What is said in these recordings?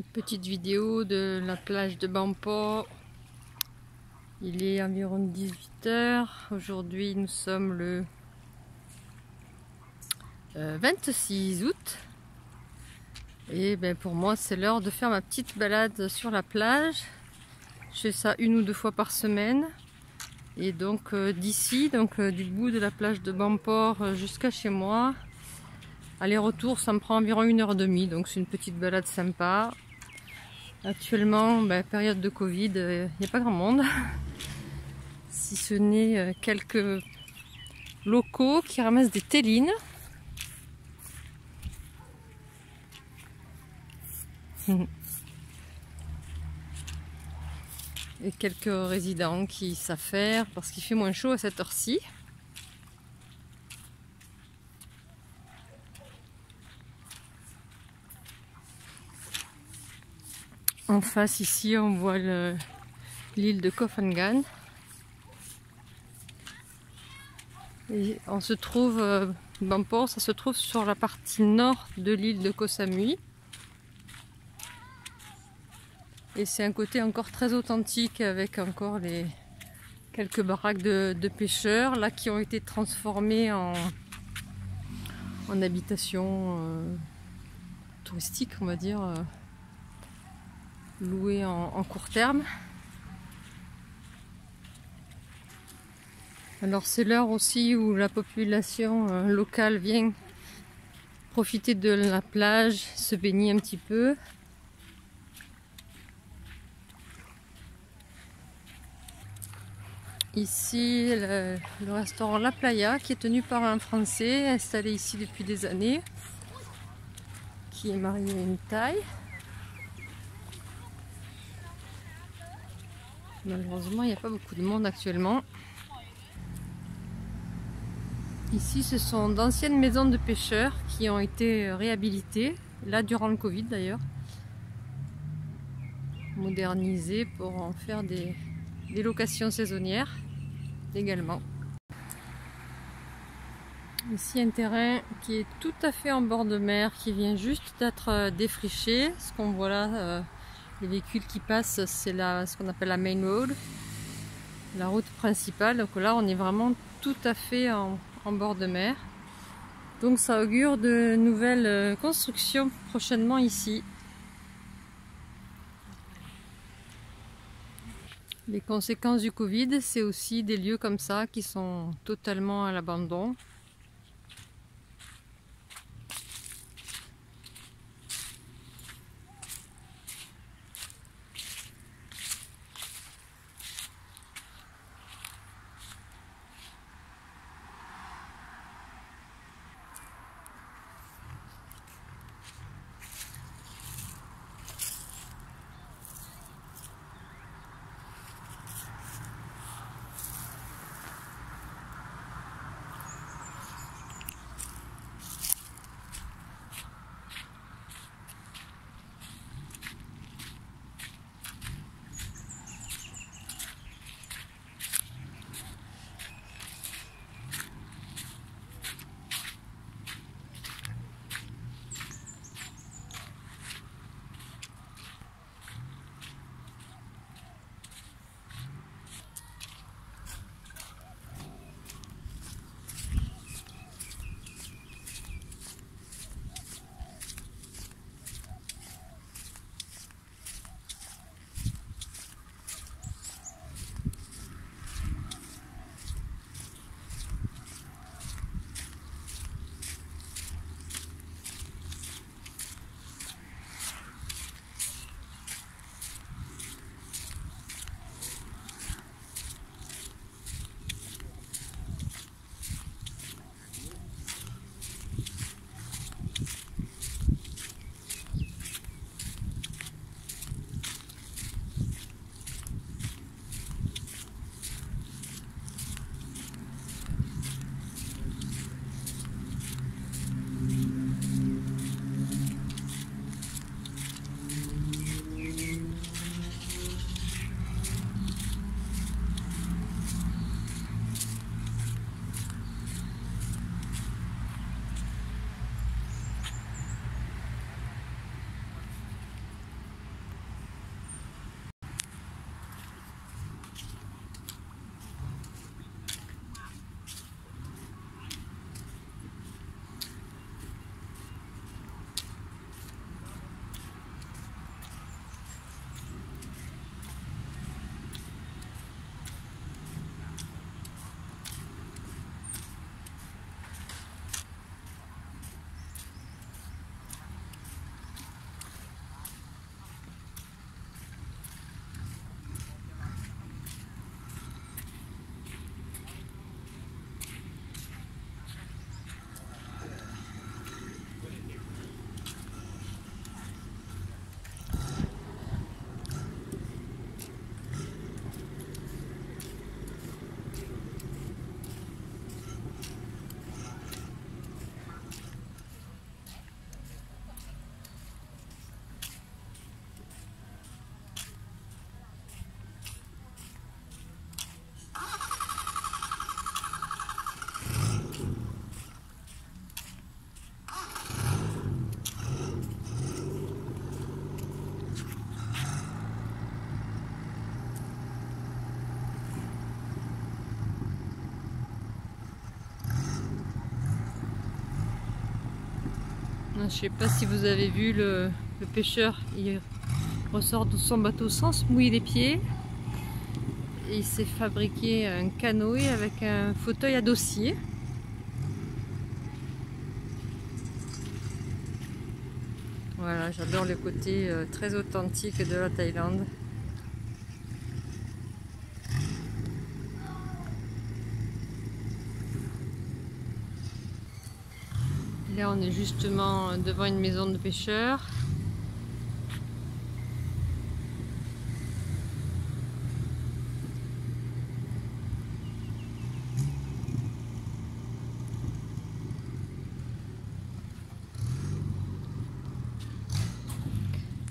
Une petite vidéo de la plage de Bamport. Il est environ 18 h. Aujourd'hui, nous sommes le 26 août. Et ben pour moi, c'est l'heure de faire ma petite balade sur la plage. Je fais ça 1 ou 2 fois par semaine. Et donc d'ici, du bout de la plage de Bamport jusqu'à chez moi, aller-retour, ça me prend environ 1h30. Donc c'est une petite balade sympa. Actuellement, période de Covid, il n'y a pas grand monde. Si ce n'est quelques locaux qui ramassent des télines. Et quelques résidents qui s'affairent parce qu'il fait moins chaud à cette heure-ci. En face ici, on voit l'île de Koh Phangan. Et on se trouve, Bamport, ça se trouve sur la partie nord de l'île de Koh Samui. Et c'est un côté encore très authentique avec encore quelques baraques de pêcheurs là qui ont été transformées en habitation touristique, on va dire, louée en court terme. Alors c'est l'heure aussi où la population locale vient profiter de la plage, se baigner un petit peu. Ici, le restaurant La Playa, qui est tenu par un Français installé ici depuis des années, qui est marié à une Thaï. Malheureusement, il n'y a pas beaucoup de monde actuellement. Ici, ce sont d'anciennes maisons de pêcheurs qui ont été réhabilitées, là durant le Covid d'ailleurs, modernisées pour en faire des locations saisonnières également. Ici, un terrain qui est tout à fait en bord de mer, qui vient juste d'être défriché. Ce qu'on voit là, les véhicules qui passent, c'est ce qu'on appelle la main road, la route principale. Donc là, on est vraiment tout à fait en bord de mer. Donc ça augure de nouvelles constructions prochainement ici. Les conséquences du Covid, c'est aussi des lieux comme ça qui sont totalement à l'abandon. Je sais pas si vous avez vu le pêcheur, il ressort de son bateau sans se mouiller les pieds. Et il s'est fabriqué un canoë avec un fauteuil à dossier. Voilà, j'adore le côté très authentique de la Thaïlande. Là, on est justement devant une maison de pêcheurs.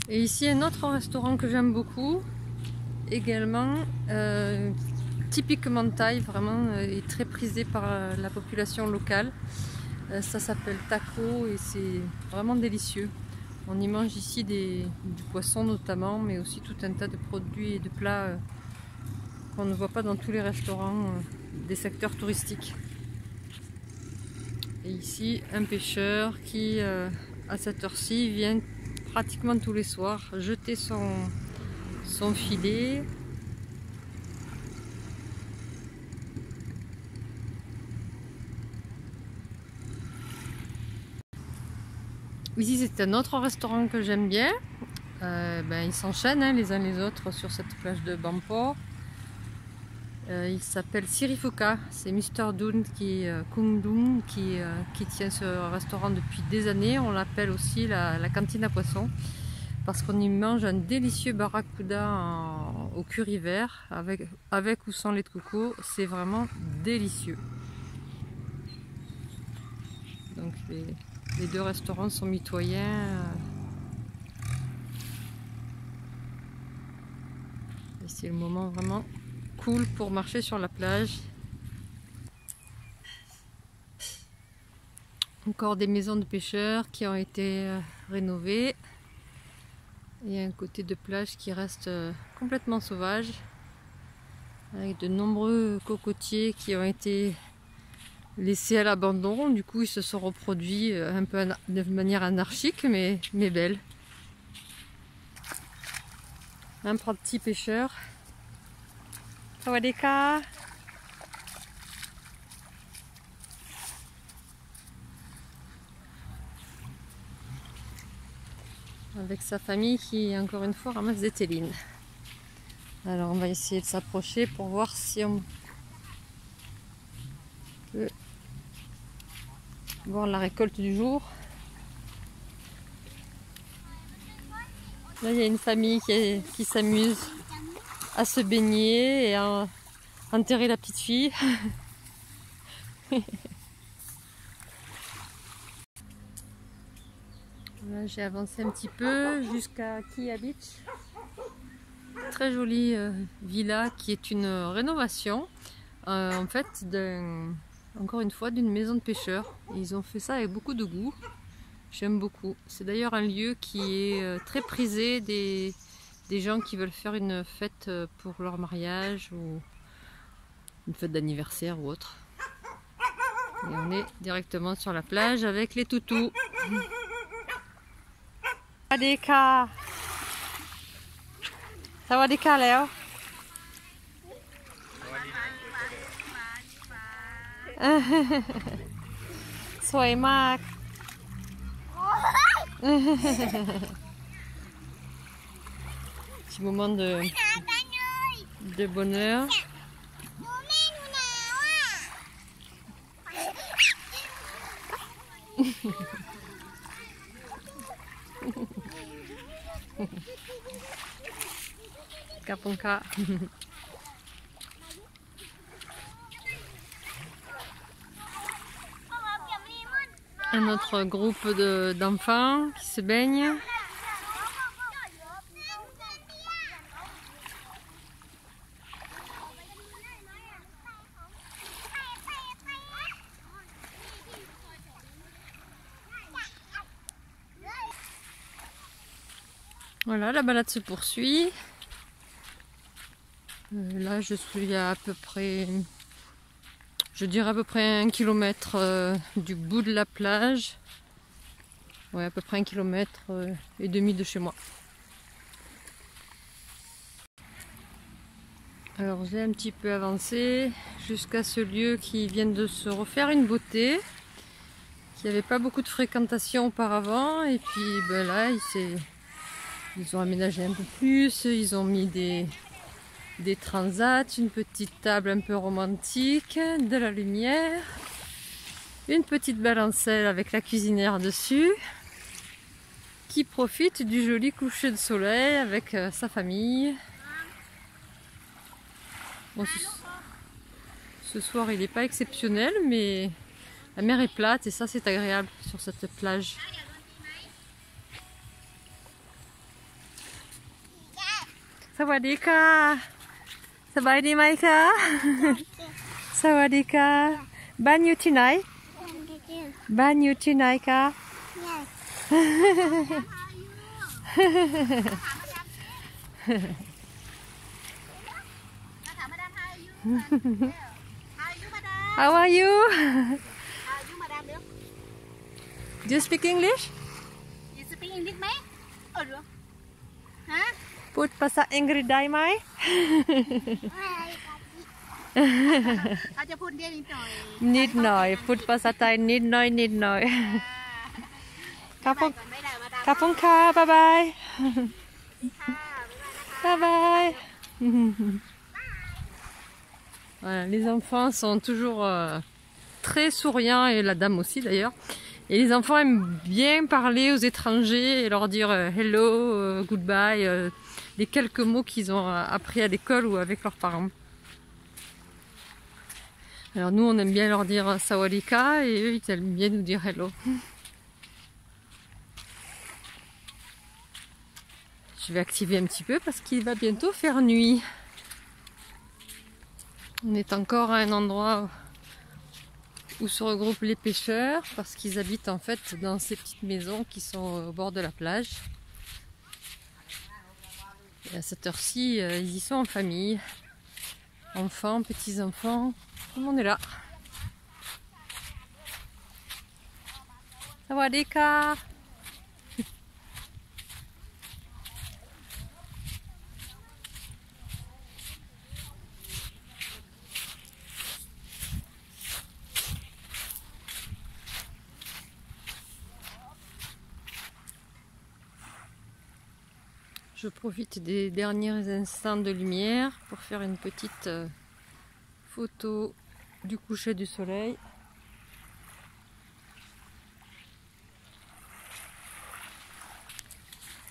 Et ici, un autre restaurant que j'aime beaucoup, également, typiquement thaï, vraiment, et très prisé par la population locale. Ça s'appelle Taco et c'est vraiment délicieux. On y mange ici du poisson notamment, mais aussi tout un tas de produits et de plats qu'on ne voit pas dans tous les restaurants des secteurs touristiques. Et ici, un pêcheur qui, à cette heure-ci, vient pratiquement tous les soirs jeter son filet. Ici, c'est un autre restaurant que j'aime bien. Ils s'enchaînent les uns les autres sur cette plage de Bampor. Il s'appelle Sirifoka, c'est Mr. Doon Kung Doon qui tient ce restaurant depuis des années. On l'appelle aussi la cantine à poissons parce qu'on y mange un délicieux barracuda au curry vert avec ou sans lait de coco. C'est vraiment délicieux. Donc les deux restaurants sont mitoyens. Et c'est le moment vraiment cool pour marcher sur la plage. Encore des maisons de pêcheurs qui ont été rénovées. Et un côté de plage qui reste complètement sauvage. Avec de nombreux cocotiers qui ont été laissés à l'abandon. Du coup, ils se sont reproduits un peu de manière anarchique, mais belle. Un petit pêcheur. Sawadika. Avec sa famille qui, encore une fois, ramasse des télines. Alors, on va essayer de s'approcher pour voir si on peut voir la récolte du jour. Là, il y a une famille qui s'amuse à se baigner et à enterrer la petite fille. Là, j'ai avancé un petit peu jusqu'à Kia Beach. Très jolie villa qui est une rénovation en fait encore une fois d'une maison de pêcheurs. Ils ont fait ça avec beaucoup de goût. J'aime beaucoup. C'est d'ailleurs un lieu qui est très prisé des gens qui veulent faire une fête pour leur mariage ou une fête d'anniversaire ou autre. Et on est directement sur la plage avec les toutous. Sawadika. Sawadika Léo. Soi mạc. Petit moment de bonheur. Kapongka. Un autre groupe d'enfants qui se baignent. Voilà, la balade se poursuit. Là, je suis à peu près, je dirais à peu près 1 kilomètre du bout de la plage. Ouais, à peu près 1,5 km de chez moi. Alors j'ai un petit peu avancé jusqu'à ce lieu qui vient de se refaire une beauté, qui n'avait pas beaucoup de fréquentation auparavant, et puis ben là ils ont aménagé un peu plus, ils ont mis des transats, une petite table un peu romantique, de la lumière, une petite balancelle avec la cuisinière dessus, qui profite du joli coucher de soleil avec sa famille. Bon, ce soir il n'est pas exceptionnel, mais la mer est plate et ça c'est agréable sur cette plage. Sawadika! สบายดีไหมคะ สวัสดีค่ะบ้านอยู่ที่ไหนบ้านอยู่ที่ไหนคะ How are you? Do you speak English? You speak English ไหมฮะ พูดภาษาอังกฤษได้ไหม เขาจะพูดเรียกนิดหน่อย นิดหน่อยพูดภาษาไทยนิดหน่อยนิดหน่อยครับผมครับผมค่ะบ๊ายบายบ๊ายบาย Voilà, les enfants sont toujours très souriants et la dame aussi d'ailleurs. Et les enfants aiment bien parler aux étrangers et leur dire hello, goodbye, les quelques mots qu'ils ont appris à l'école ou avec leurs parents. Alors nous on aime bien leur dire sawadika et eux ils aiment bien nous dire hello. Je vais activer un petit peu parce qu'il va bientôt faire nuit. On est encore à un endroit où se regroupent les pêcheurs parce qu'ils habitent en fait dans ces petites maisons qui sont au bord de la plage. Et à cette heure-ci, ils y sont en famille. Enfants, petits-enfants, tout le monde est là. Sawadika! Je profite des derniers instants de lumière pour faire une petite photo du coucher du soleil.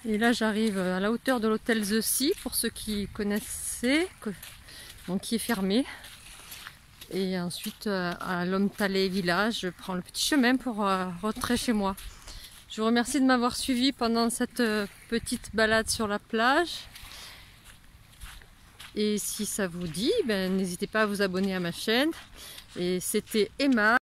Et là j'arrive à la hauteur de l'hôtel The Sea, pour ceux qui connaissaient, donc qui est fermé. Et ensuite à Lomtale village, je prends le petit chemin pour rentrer chez moi. Je vous remercie de m'avoir suivi pendant cette petite balade sur la plage. Et si ça vous dit, n'hésitez pas à vous abonner à ma chaîne. Et c'était Emma.